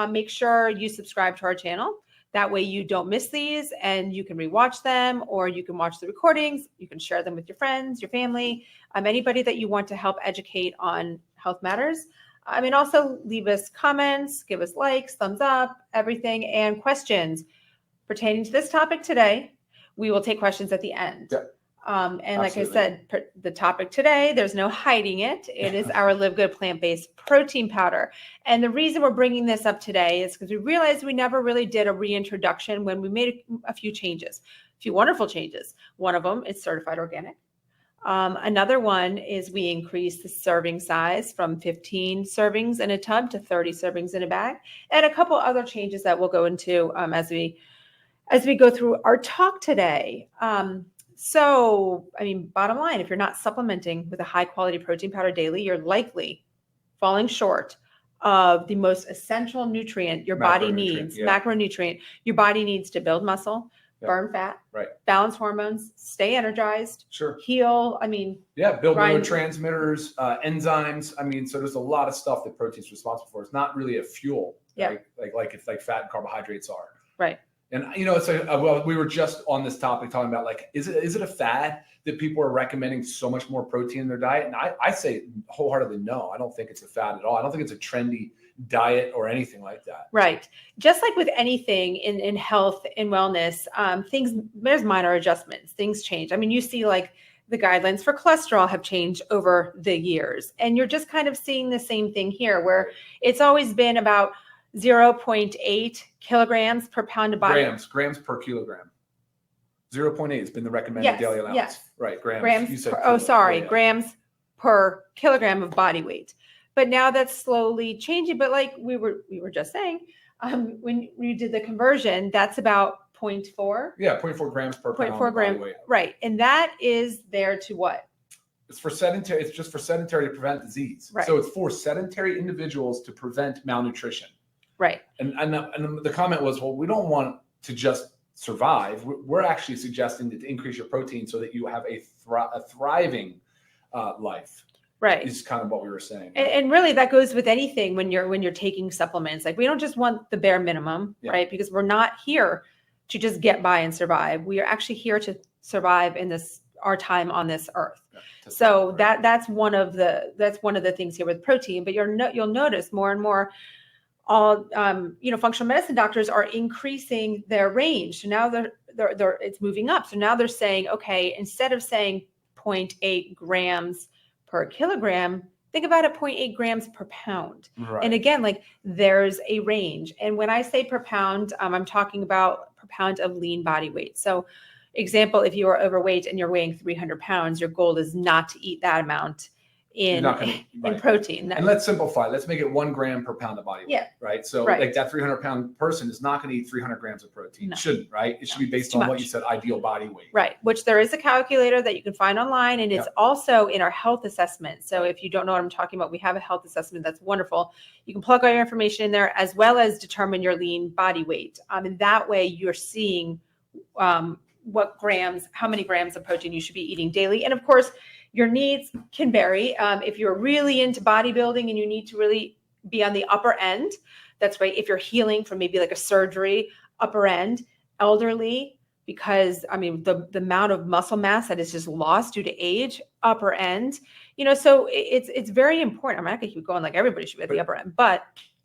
make sure you subscribe to our channel. That way you don't miss these and you can rewatch them, or you can watch the recordings. You can share them with your friends, your family, anybody that you want to help educate on health matters. Also leave us comments, give us likes, thumbs up, everything, and questions pertaining to this topic today. We will take questions at the end. Yeah. And like I said, the topic today, there's no hiding it. It is our Live Good plant-based protein powder. And the reason we're bringing this up today is because we realized we never really did a reintroduction when we made a few changes, a few wonderful changes. One of them is certified organic. Another one is we increased the serving size from 15 servings in a tub to 30 servings in a bag, and a couple other changes that we'll go into as we go through our talk today. So, bottom line, if you're not supplementing with a high quality protein powder daily, you're likely falling short of the most essential nutrient your body needs, macronutrient your body needs to build muscle, burn fat, balance hormones, stay energized, heal. Build neurotransmitters, enzymes. So there's a lot of stuff that protein's responsible for. It's not really a fuel, like fat and carbohydrates are. Right. And it's like, we were just on this topic talking about is it a fad that people are recommending so much more protein in their diet? And I say wholeheartedly no. I don't think it's a fad at all. I don't think it's a trendy diet or anything like that. Right. Just like with anything in health and wellness, there's minor adjustments. Things change. You see the guidelines for cholesterol have changed over the years, and you're just kind of seeing the same thing here, where it's always been about 0.8 kilograms per pound of body. Grams per kilogram. 0.8 has been the recommended daily allowance. Yes. Right. Grams. You said grams per kilogram of body weight. But now that's slowly changing. But like we were just saying, when we did the conversion, that's about 0.4. Yeah, 0.4 grams per pound of body weight. Right. And that is there to what? It's for sedentary. It's just for sedentary to prevent disease. Right. So it's for sedentary individuals to prevent malnutrition. Right. And the comment was, well, we don't want to just survive. We're actually suggesting to increase your protein so that you have a thriving life. Right. Is kind of what we were saying. And really that goes with anything when you're taking supplements. Like we don't just want the bare minimum, right? Because we're not here to just get by and survive. We are actually here to survive in our time on this earth. So that's one of the things here with protein. But you'll notice more and more all functional medicine doctors are increasing their range. So now it's moving up. So now they're saying, okay, instead of saying 0.8 grams per kilogram, think about it, 0.8 grams per pound. Right. And again, there's a range. And when I say per pound, I'm talking about per pound of lean body weight. So example, if you are overweight and you're weighing 300 pounds, your goal is not to eat that amount in protein. And let's simplify. Let's make it 1 gram per pound of body weight. Yeah. Right. So that 300-pound person is not going to eat 300 grams of protein. No. It shouldn't, right? It should be based on what you said, ideal body weight. Right. Which there is a calculator that you can find online, and it's also in our health assessment. So if you don't know what I'm talking about, we have a health assessment that's wonderful. You can plug all your information in there as well as determine your lean body weight. And that way you're seeing how many grams of protein you should be eating daily. And of course, your needs can vary. If you're really into bodybuilding and you need to really be on the upper end, that's right. If you're healing from maybe like a surgery, upper end, elderly, because the amount of muscle mass that is just lost due to age, upper end, so it's very important. I'm not going to keep going like everybody should be at the upper end, but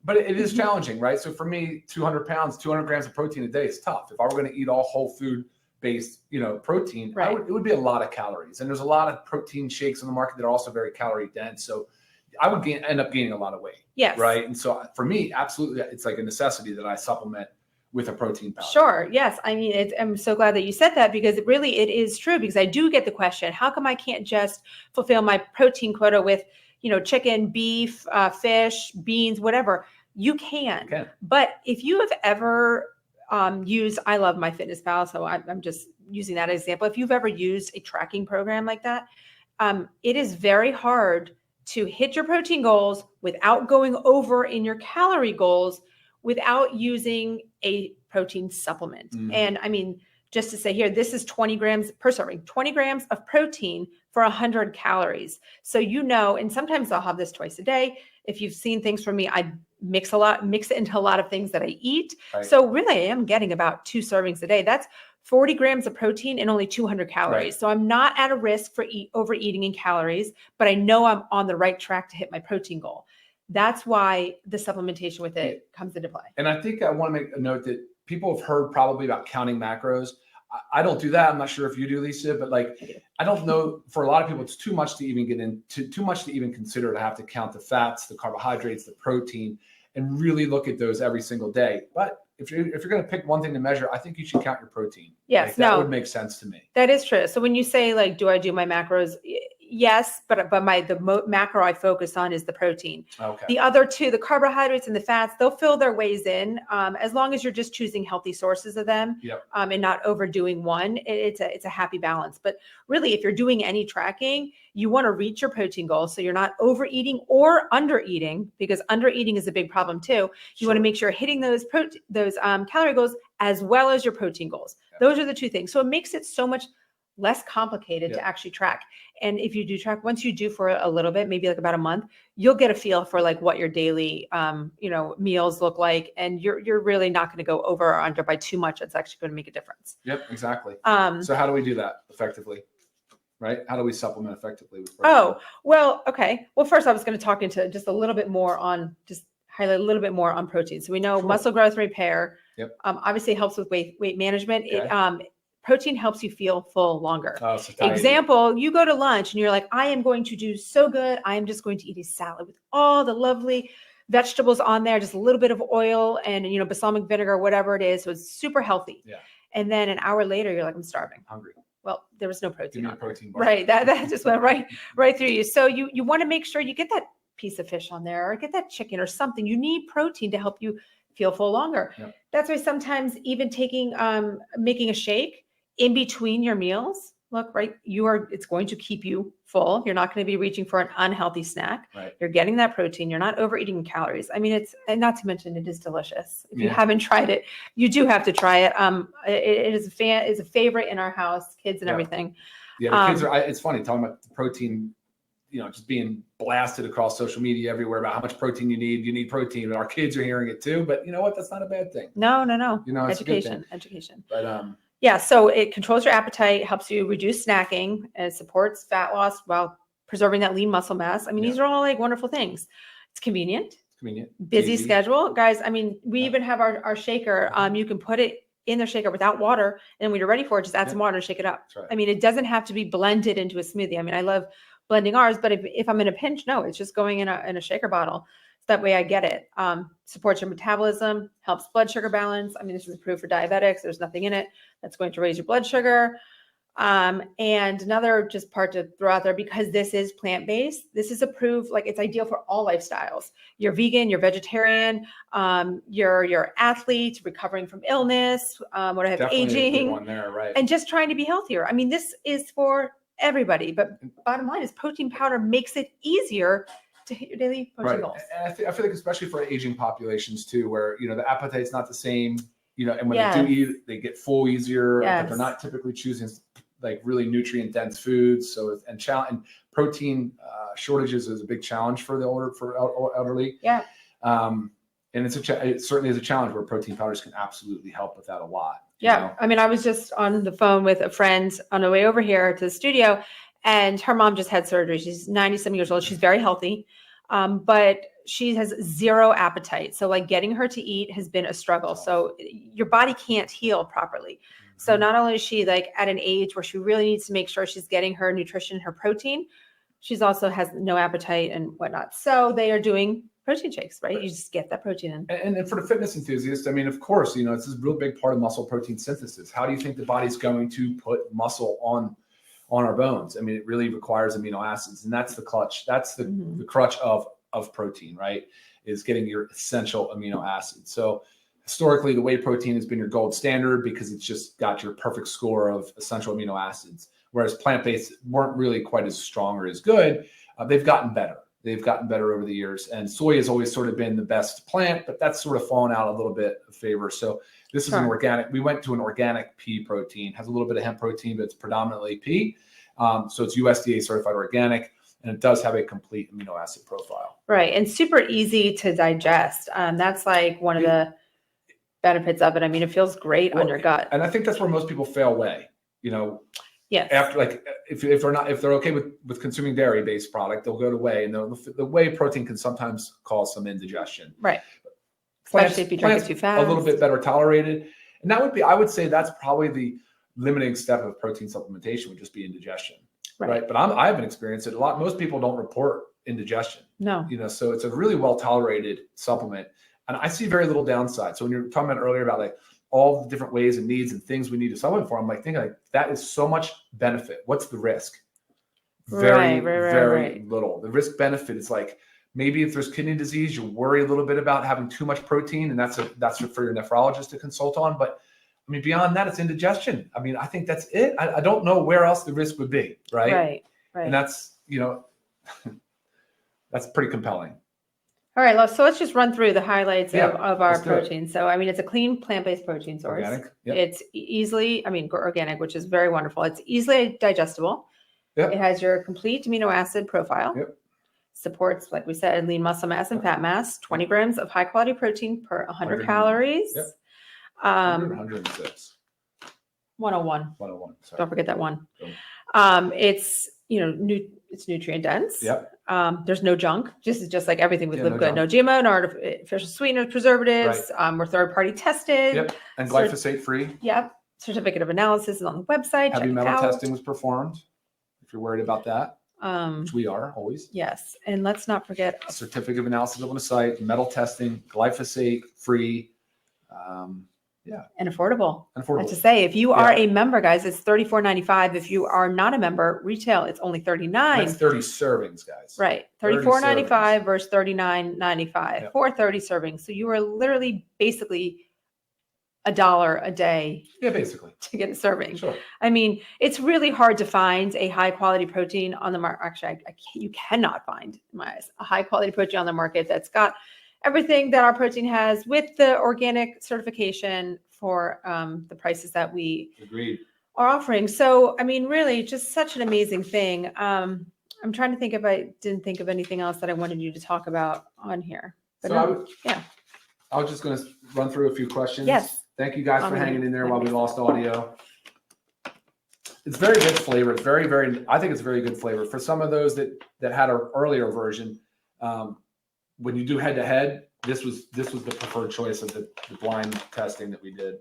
it is challenging, right? So for me, 200 pounds, 200 grams of protein a day is tough. If I were going to eat all whole food based, protein, it would be a lot of calories. And there's a lot of protein shakes on the market that are also very calorie dense. So I would end up gaining a lot of weight. Yes. Right. And so for me, absolutely, it's like a necessity that I supplement with a protein powder. Sure. Yes. I'm so glad that you said that, because it is true, because I do get the question, how come I can't just fulfill my protein quota with, chicken, beef, fish, beans, whatever? You can. But if you have ever I love MyFitnessPal, so I'm just using that as an example. If you've ever used a tracking program like that, it is very hard to hit your protein goals without going over in your calorie goals without using a protein supplement. Mm-hmm. And just to say here, this is 20 grams per serving, 20 grams of protein for 100 calories. So, and sometimes I'll have this twice a day. If you've seen things from me, I mix it into a lot of things that I eat. Right. So really I am getting about 2 servings a day. That's 40 grams of protein and only 200 calories. Right. So I'm not at a risk for overeating in calories, but I know I'm on the right track to hit my protein goal. That's why the supplementation with it comes into play. And I think I want to make a note that people have heard probably about counting macros. I don't do that. I'm not sure if you do, Lisa, but like, I don't know, for a lot of people, it's too much to even get into, too much to even consider to have to count the fats, the carbohydrates, the protein, and really look at those every single day. But if you're going to pick one thing to measure, I think you should count your protein. Yes, like, that would make sense to me. That is true. So when you say like, do I do my macros? Yes, but the macro I focus on is the protein. Okay. The other two, the carbohydrates and the fats, they'll fill their ways in as long as you're just choosing healthy sources of them. Yep. And not overdoing one. It's a happy balance. But really, if you're doing any tracking, you want to reach your protein goal so you're not overeating or undereating, because undereating is a big problem too. You want to make sure you're hitting those calorie goals as well as your protein goals. Yep. Those are the two things. So it makes it so much less complicated to actually track. And if you do track, once you do for a little bit, maybe like about a month, you'll get a feel for like what your daily, meals look like. And you're really not going to go over or under by too much. It's actually going to make a difference. Yep, exactly. So how do we do that effectively? Right? How do we supplement effectively with protein? Oh, well, okay. Well, first I was going to talk into just a little bit more on, just highlight a little bit more on protein. So we know muscle growth and repair, obviously helps with weight management. Okay. Protein helps you feel full longer. Oh, example, you go to lunch and you're like, I am going to do so good. I am just going to eat a salad with all the lovely vegetables on there, just a little bit of oil and, balsamic vinegar, whatever it is. So it's super healthy. Yeah. And then an hour later, you're like, I'm starving. Hungry. Well, there was no protein. Give me a protein bar. Right. That just went right through you. So you want to make sure you get that piece of fish on there or get that chicken or something. You need protein to help you feel full longer. Yep. That's why sometimes even making a shake in between your meals, look, right, it's going to keep you full. You're not going to be reaching for an unhealthy snack. Right. You're getting that protein. You're not overeating calories. I mean, and not to mention it is delicious. If you haven't tried it, you do have to try it. It is a favorite in our house, kids and everything. Yeah, the kids are, it's funny talking about the protein, just being blasted across social media everywhere about how much protein you need protein. And our kids are hearing it too, but you know what? That's not a bad thing. No. It's Education. But, yeah, so it controls your appetite, helps you reduce snacking, and supports fat loss while preserving that lean muscle mass. I mean, these are all like wonderful things. It's convenient. Busy easy. Schedule. Guys, I mean, we even have our shaker. You can put it in the shaker without water, and when you're ready for it, just add some water and shake it up. Right. I mean, it doesn't have to be blended into a smoothie. I mean, I love blending ours, but if I'm in a pinch, no, it's just going in a shaker bottle. That way I get it. Supports your metabolism, helps blood sugar balance. I mean, this is approved for diabetics. There's nothing in it that's going to raise your blood sugar. And another just part to throw out there, because this is plant-based, this is approved, like it's ideal for all lifestyles. You're vegan, you're vegetarian, you're athlete, recovering from illness, aging, one there, right. and just trying to be healthier. I mean, this is for everybody, but bottom line is protein powder makes it easier to hit your daily protein goals. And I feel like especially for aging populations too, where the appetite's not the same, and when they do eat, they get full easier, but they're not typically choosing like really nutrient dense foods. So and protein shortages is a big challenge for the elderly. Yeah. And it certainly is a challenge where protein powders can absolutely help with that a lot. Yeah. I mean, I was just on the phone with a friend on the way over here to the studio, and her mom just had surgery. She's 90-some years old. She's very healthy, but she has zero appetite. So like getting her to eat has been a struggle. So your body can't heal properly. Mm-hmm. So not only is she like at an age where she really needs to make sure she's getting her nutrition, her protein, she's also has no appetite and whatnot. So they are doing protein shakes, right? You just get that protein in. And for the fitness enthusiast, I mean, of course, it's a real big part of muscle protein synthesis. How do you think the body's going to put muscle on our bones? I mean, it really requires amino acids, and that's the clutch. That's the crutch of protein, right? Is getting your essential amino acids. So historically, the whey protein has been your gold standard because it's just got your perfect score of essential amino acids. Whereas plant-based weren't really quite as strong or as good. They've gotten better. They've gotten better over the years. And soy has always sort of been the best plant, but that's sort of fallen out a little bit of favor. So this is an organic. We went to an organic pea protein. Has a little bit of hemp protein, but it's predominantly pea. So it's USDA certified organic. and it does have a complete amino acid profile. Right. And super easy to digest. That's like one of the benefits of it. I mean, it feels great on your gut. And I think that's where most people fail away, you know. Yes. After, like, if they're okay with consuming dairy-based product, they'll go to whey, and the whey protein can sometimes cause some indigestion. Right. Plants, especially if you drink it too fast. A little bit better tolerated. And that would be, I would say that's probably the limiting step of protein supplementation, would just be indigestion. Right. But I haven't experienced it a lot. Most people don't report indigestion. No. You know, so it's a really well tolerated supplement. And I see very little downside. So when you're talking about earlier about like all the different ways and needs and things we need to supplement for, I'm like thinking like that is so much benefit. What's the risk? Very little. The risk benefit is like, maybe if there's kidney disease, you worry a little bit about having too much protein, and that's for your nephrologist to consult on. But I mean, beyond that, it's indigestion. I mean, I think that's it. I don't know where else the risk would be, right? Right. And that's, you know, that's pretty compelling. All right, so let's just run through the highlights of our protein. So, I mean, it's a clean plant-based protein source. Organic. Yep. It's organic, which is very wonderful. It's easily digestible. Yep. It has your complete amino acid profile. Yep. Supports, like we said, lean muscle mass and fat mass. 20 grams of high-quality protein per 100 calories. Yep. 106. 101. 101. Sorry. Don't forget that one. It's, you know, it's nutrient dense. Yep. There's no junk. Just like everything with LiveGood. No GMO, no artificial sweeteners, preservatives. Right. We're third-party tested. Yep. And glyphosate free. Yep. Certificate of analysis is on the website. Heavy metal testing was performed. If you're worried about that, which we are always. Yes. And let's not forget a certificate of analysis on the site, metal testing, glyphosate free. And affordable. And affordable. I have to say, if you are a member, guys, it's $34.95. If you are not a member, retail, it's only $39. That's 30 servings, guys. Right. $34.95 versus $39.95 for 30 servings. So you are literally basically $1 a day. Yeah, basically. To get a serving. Sure. I mean, it's really hard to find a high quality protein on the market. Actually, you cannot find, in my eyes, a high quality protein on the market that's got everything that our protein has with the organic certification for the prices that we are offering. So, I mean, really just such an amazing thing. I'm trying to think if I didn't think of anything else that I wanted you to talk about on here. But I was just going to run through a few questions. Yes. Thank you guys for hanging in there while we lost audio. It's very good flavor. It's I think it's very good flavor. For some of those that had an earlier version, when you do head to head, this was the preferred choice of the blind testing that we did.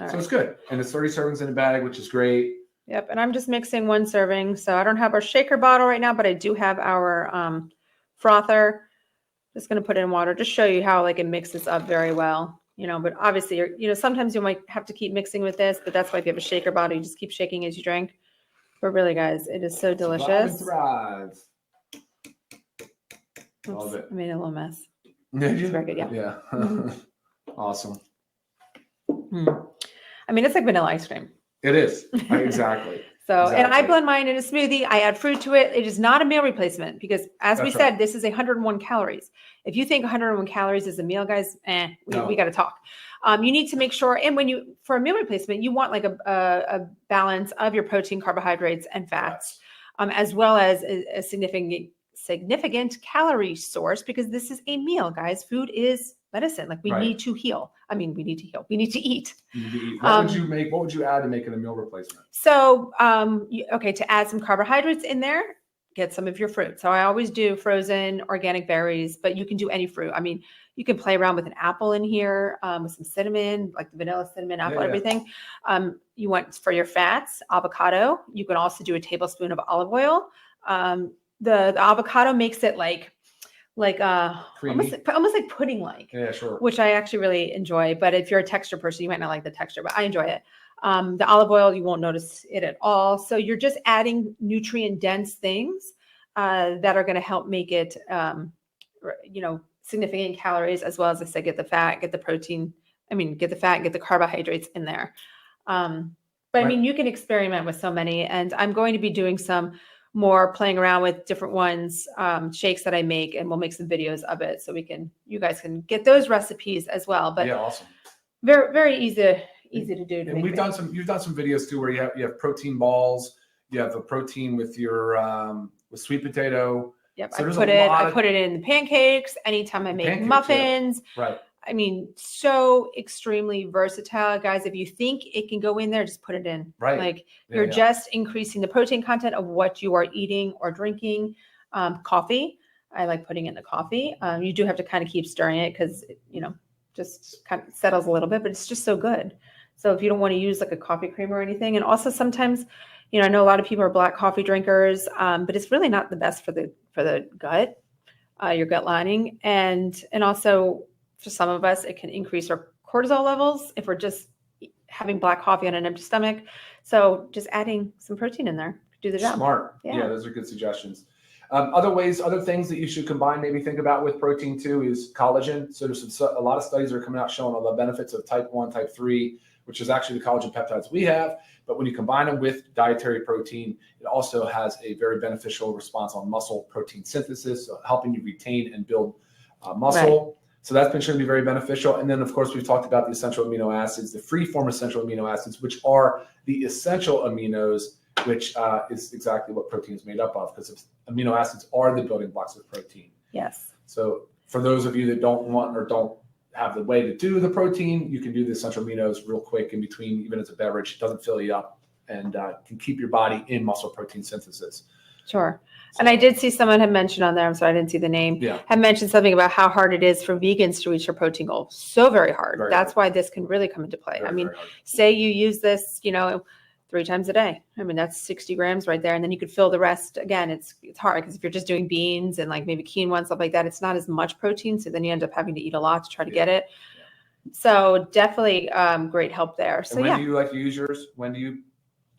So it's good. And it's 30 servings in a bag, which is great. Yep. And I'm just mixing one serving. So I don't have our shaker bottle right now, but I do have our frother. Just going to put it in water, just show you how like it mixes up very well. You know, but obviously, sometimes you might have to keep mixing with this, but that's why if you have a shaker bottle, you just keep shaking as you drink. But really, guys, it is so delicious. Thrive. Love it. I made a little mess. It's very good, yeah. Awesome. I mean, it's like vanilla ice cream. It is. Exactly. And I blend mine in a smoothie. I add fruit to it. It is not a meal replacement because, as we said, this is 101 calories. If you think 101 calories is a meal, guys, we got to talk. You need to make sure, and for a meal replacement, you want like a balance of your protein, carbohydrates, and fats, as well as a significant calorie source, because this is a meal, guys. Food is medicine. Like we need to heal. I mean, we need to heal. We need to eat. What would you make? What would you add to make it a meal replacement? So, to add some carbohydrates in there, get some of your fruit. So I always do frozen organic berries, but you can do any fruit. I mean, you can play around with an apple in here, with some cinnamon, like the vanilla cinnamon apple, everything. You want for your fats, avocado. You can also do a tablespoon of olive oil. The avocado makes it like almost like pudding-like. Yeah, sure. Which I actually really enjoy. But if you're a texture person, you might not like the texture, but I enjoy it. The olive oil, you won't notice it at all. So you're just adding nutrient-dense things that are going to help make it, significant calories, as well as I said, get the fat, get the protein. I mean, get the fat, get the carbohydrates in there. But I mean, you can experiment with so many, and I'm going to be doing some more playing around with different ones, shakes that I make, and we'll make some videos of it so you guys can get those recipes as well. But awesome. Very, very easy to do. And you've done some videos too, where you have protein balls, you have the protein with your with sweet potato. Yep. So I put it in the pancakes anytime I make muffins. Yeah. Right. I mean, so extremely versatile, guys. If you think it can go in there, just put it in. Right. Like you're just increasing the protein content of what you are eating or drinking. Coffee. I like putting in the coffee. You do have to kind of keep stirring it because, just kind of settles a little bit, but it's just so good. So if you don't want to use like a coffee creamer or anything, and also sometimes, I know a lot of people are black coffee drinkers, but it's really not the best for the gut, your gut lining, and also for some of us, it can increase our cortisol levels if we're just having black coffee on an empty stomach. So just adding some protein in there, do the job. Smart. Yeah, those are good suggestions. Other things that you should combine, maybe think about with protein too, is collagen. So there's a lot of studies that are coming out showing all the benefits of type 1, type 3, which is actually the collagen peptides we have. But when you combine them with dietary protein, it also has a very beneficial response on muscle protein synthesis, so helping you retain and build muscle. Right. So that's been shown to be very beneficial. And then, of course, we've talked about the essential amino acids, the free form essential amino acids, which are the essential aminos, which is exactly what protein is made up of, because amino acids are the building blocks of protein. Yes. So for those of you that don't want or don't have the way to do the protein, you can do the essential aminos real quick in between, even as a beverage. It doesn't fill you up and can keep your body in muscle protein synthesis. Sure. And I did see someone had mentioned on there, I'm sorry, I didn't see the name, had mentioned something about how hard it is for vegans to reach their protein goal. So very hard. That's ward. Why this can really come into play. I mean, say you use this, 3 times a day. I mean, that's 60 grams right there. And then you could fill the rest. Again, it's hard because if you're just doing beans and like maybe quinoa and stuff like that, it's not as much protein. So then you end up having to eat a lot to try to get it. So definitely great help there. So and when do you like to use yours? When do you?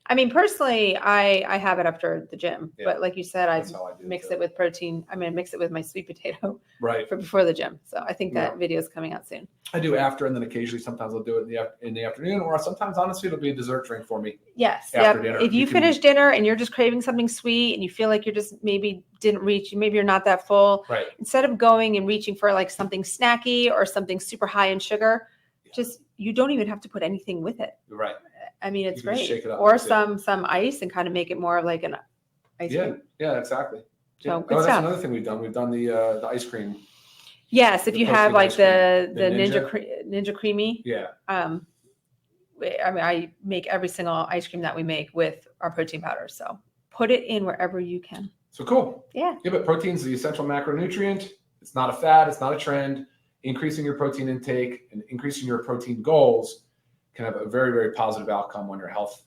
I mean, personally, I have it after the gym, but like you said, I mix it with protein. I mean, I mix it with my sweet potato for before the gym. So I think that video is coming out soon. I do after, and then occasionally sometimes I'll do it in the afternoon, or sometimes honestly it'll be a dessert drink for me. Yes. After dinner. If you finish dinner and you're just craving something sweet and you feel like you're just maybe you're not that full. Right. Instead of going and reaching for like something snacky or something super high in sugar, you don't even have to put anything with it. Right. I mean, it's great. Shake it up, or some ice and kind of make it more of like an ice cream. Yeah, exactly. So that's another thing we've done. We've done the ice cream. Yes, if you have like the Ninja Creamy. Yeah. I mean, I make every single ice cream that we make with our protein powder. So put it in wherever you can. So cool. Yeah. Yeah, but protein is the essential macronutrient. It's not a fad. It's not a trend. Increasing your protein intake and increasing your protein goals can have a very, very positive outcome on your health,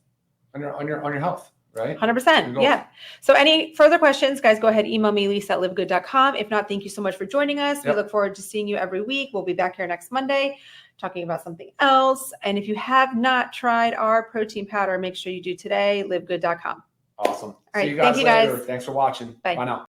on your health, right? 100%. Yeah. So any further questions, guys, go ahead, email me, lisa@livegood.com. If not, thank you so much for joining us. We look forward to seeing you every week. We'll be back here next Monday talking about something else. And if you have not tried our protein powder, make sure you do today, livegood.com. Awesome. All right. See you guys later. Thanks for watching. Bye. Bye now.